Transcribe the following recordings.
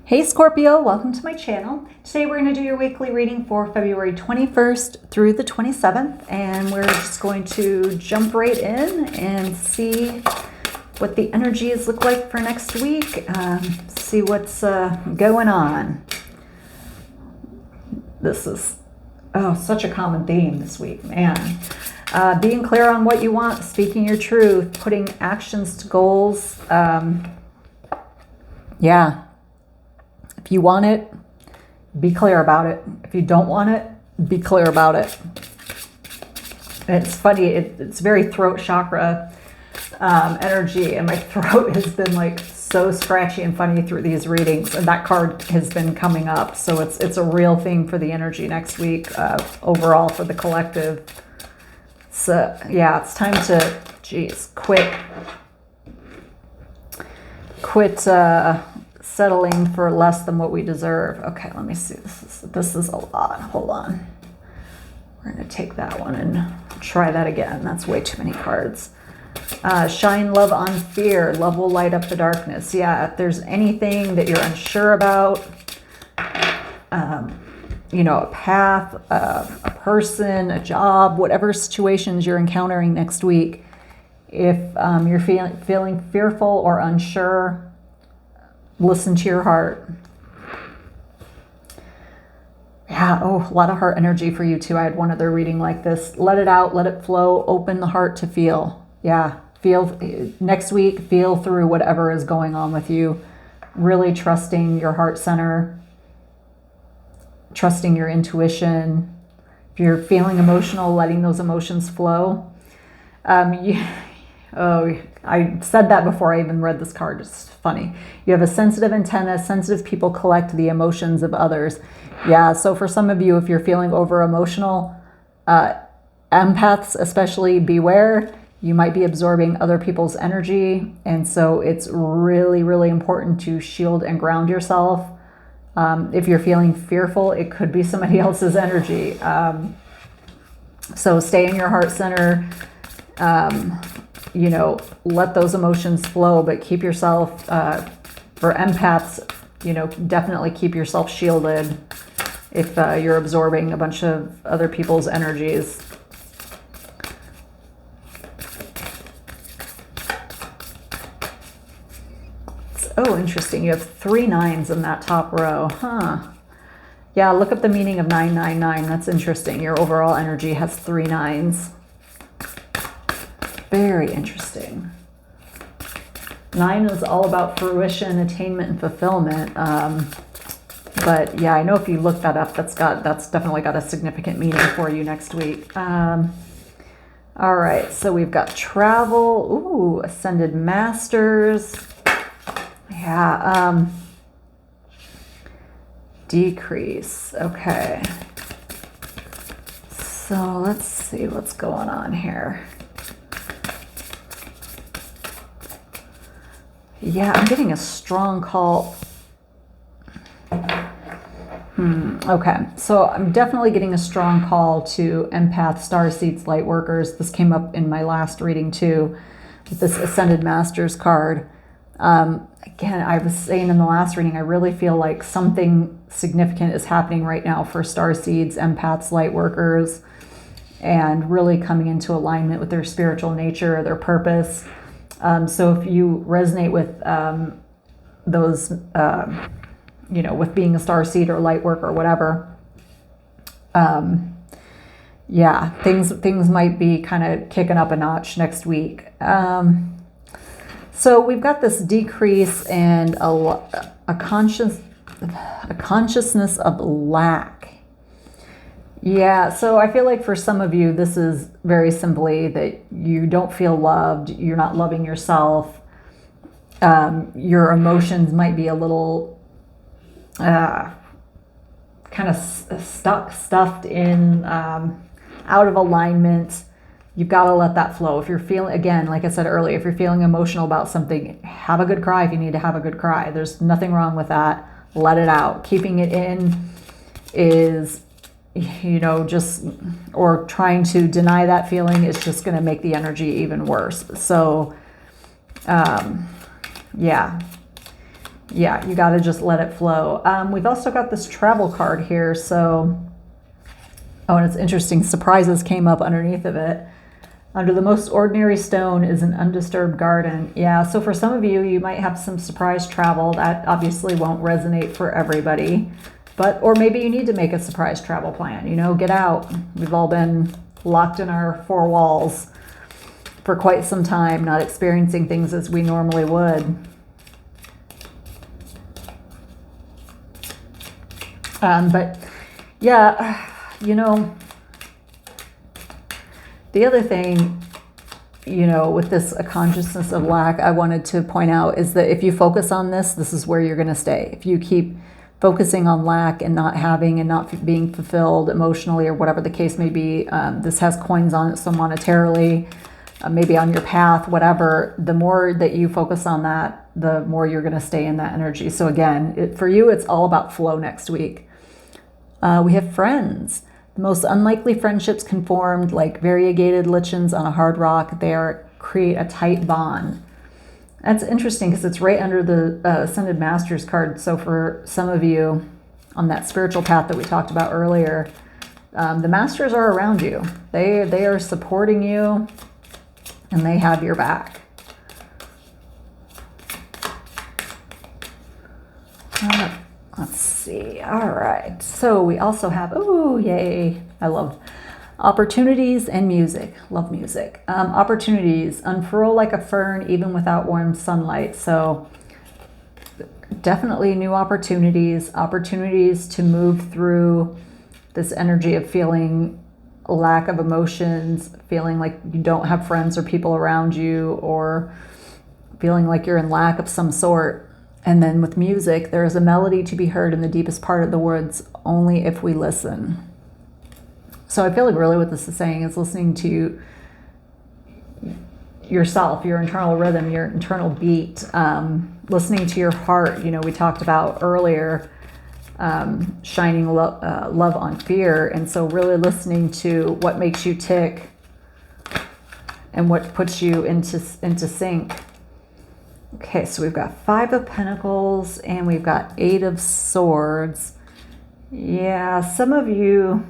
Hey Scorpio, welcome to my channel. Today we're going to do your weekly reading for February 21st through the 27th, and we're just going to jump right in and see what the energies look like for next week, see what's going on. This is, such a common theme this week, man. Being clear on what you want, speaking your truth, putting actions to goals. Yeah. If you want it, be clear about it. If you don't want it, be clear about it. It's funny, it's very throat chakra energy, and my throat has been like so scratchy and funny through these readings, and that card has been coming up. So it's a real thing for the energy next week, overall for the collective. So yeah, it's time to, quit settling for less than what we deserve. Okay, let me see. This is a lot. Hold on. We're going to take that one and try that again. That's way too many cards. Shine love on fear. Love will light up the darkness. Yeah, if there's anything that you're unsure about, a path, a person, a job, whatever situations you're encountering next week, if you're feeling fearful or unsure, listen to your heart. Yeah, a lot of heart energy for you too. I had one other reading like this. Let it out, let it flow, open the heart to feel. Yeah, feel next week, feel through whatever is going on with you. Really trusting your heart center, trusting your intuition. If you're feeling emotional, letting those emotions flow. I said that before I even read this card. It's funny. You have a sensitive antenna. Sensitive people collect the emotions of others. Yeah, so for some of you, if you're feeling over emotional, empaths especially, beware. You might be absorbing other people's energy. And so it's really, really important to shield and ground yourself. If you're feeling fearful, it could be somebody else's energy. So stay in your heart center. Let those emotions flow, but keep yourself, for empaths, definitely keep yourself shielded if you're absorbing a bunch of other people's energies. Oh, interesting. You have 3 9s in that top row. Huh. Yeah, look up the meaning of 999. That's interesting. Your overall energy has 3 9s. Very interesting. 9 is all about fruition, attainment, and fulfillment. But yeah, I know if you look that up, that's definitely got a significant meaning for you next week. All right, so we've got travel. Ooh, ascended masters. Yeah. Decrease. Okay. So let's see what's going on here. Yeah, I'm getting a strong call. Okay, so I'm definitely getting a strong call to empath, starseeds, lightworkers. This came up in my last reading too, with this Ascended Masters card. Again, I was saying in the last reading, I really feel like something significant is happening right now for starseeds, empaths, lightworkers, and really coming into alignment with their spiritual nature, their purpose. So if you resonate with those, with being a starseed or light worker or whatever, yeah, things might be kind of kicking up a notch next week. So we've got this decrease and a consciousness of lack. Yeah, so I feel like for some of you, this is very simply that you don't feel loved, you're not loving yourself, your emotions might be a little kind of stuffed in, out of alignment. You've got to let that flow. If you're feeling, again, like I said earlier, if you're feeling emotional about something, have a good cry if you need to have a good cry. There's nothing wrong with that. Let it out. Keeping it in is, or trying to deny that feeling is just going to make the energy even worse. So, yeah, yeah, you got to just let it flow. We've also got this travel card here. So, oh, and it's interesting. Surprises came up underneath of it. Under the most ordinary stone is an undisturbed garden. Yeah, so for some of you, you might have some surprise travel. That obviously won't resonate for everybody. But, or maybe you need to make a surprise travel plan. You know, get out. We've all been locked in our four walls for quite some time, not experiencing things as we normally would. But yeah, you know, the other thing, you know, with this a consciousness of lack, I wanted to point out is that if you focus on this, this is where you're going to stay. If you keep focusing on lack and not having and not being fulfilled emotionally or whatever the case may be, this has coins on it, so monetarily, maybe on your path, whatever, the more that you focus on that, the more you're going to stay in that energy. So again, for you, it's all about flow next week. We have friends. The most unlikely friendships can form like variegated lichens on a hard rock. They create a tight bond. That's interesting because it's right under the Ascended Masters card. So for some of you on that spiritual path that we talked about earlier, the Masters are around you. They are supporting you and they have your back. Let's see. All right. So we also have, oh, yay. I love opportunities and music. Love music. Opportunities unfurl like a fern even without warm sunlight. So definitely new opportunities to move through this energy of feeling lack of emotions, feeling like you don't have friends or people around you, or feeling like you're in lack of some sort. And then with music, there is a melody to be heard in the deepest part of the woods only if we listen. So I feel like really what this is saying is listening to yourself, your internal rhythm, your internal beat, listening to your heart. You know, we talked about earlier shining love on fear. And so really listening to what makes you tick and what puts you into sync. Okay, so we've got 5 of Pentacles and we've got 8 of Swords. Yeah, some of you,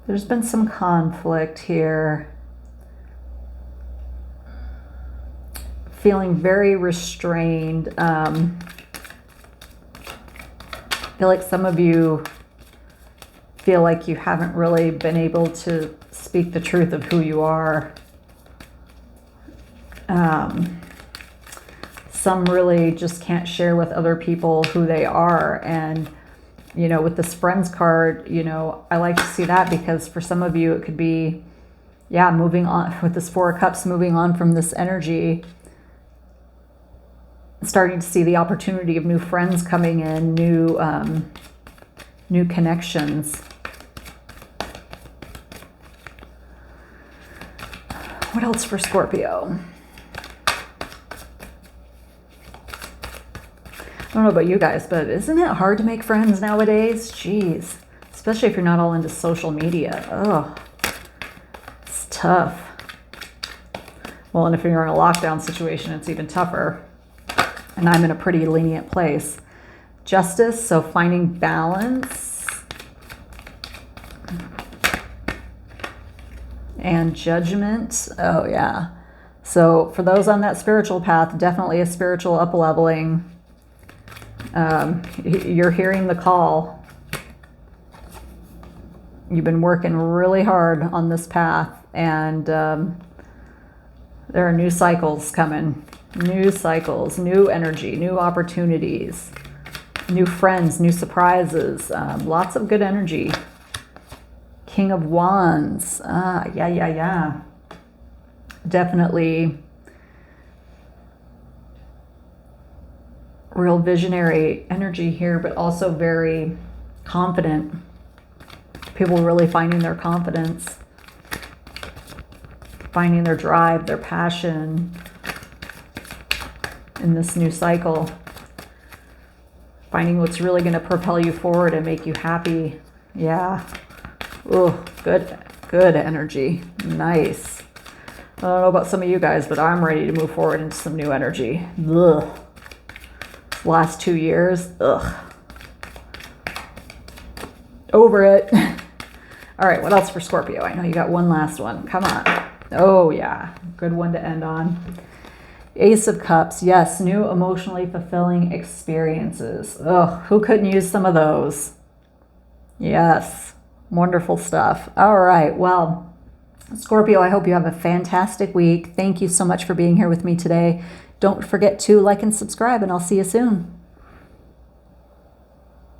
there's been some conflict here. Feeling very restrained. I feel like some of you feel like you haven't really been able to speak the truth of who you are. Some really just can't share with other people who they are. And, you know, with this Friends card, you know, I like to see that because for some of you, it could be, yeah, moving on with this 4 of Cups, moving on from this energy, starting to see the opportunity of new friends coming in, new connections. What else for Scorpio? I don't know about you guys, but isn't it hard to make friends nowadays? Jeez, especially if you're not all into social media. Oh, it's tough. Well, and if you're in a lockdown situation, it's even tougher. And I'm in a pretty lenient place. Justice, so finding balance. And Judgment. Oh, yeah. So for those on that spiritual path, definitely a spiritual up-leveling. You're hearing the call. You've been working really hard on this path, and there are new cycles coming. New cycles, new energy, new opportunities, new friends, new surprises, lots of good energy. King of Wands. Yeah. Definitely real visionary energy here, but also very confident. People really finding their confidence, finding their drive, their passion in this new cycle. Finding what's really going to propel you forward and make you happy. Yeah. Oh, good energy. Nice. I don't know about some of you guys, but I'm ready to move forward into some new energy. Ugh. last 2 years. Ugh. Over it. All right, what else for Scorpio? I know you got one last one. Come on. Oh, yeah. Good one to end on. Ace of Cups. Yes, new emotionally fulfilling experiences. Ugh, who couldn't use some of those? Yes. Wonderful stuff. All right. Well, Scorpio, I hope you have a fantastic week. Thank you so much for being here with me today. Don't forget to like and subscribe, and I'll see you soon.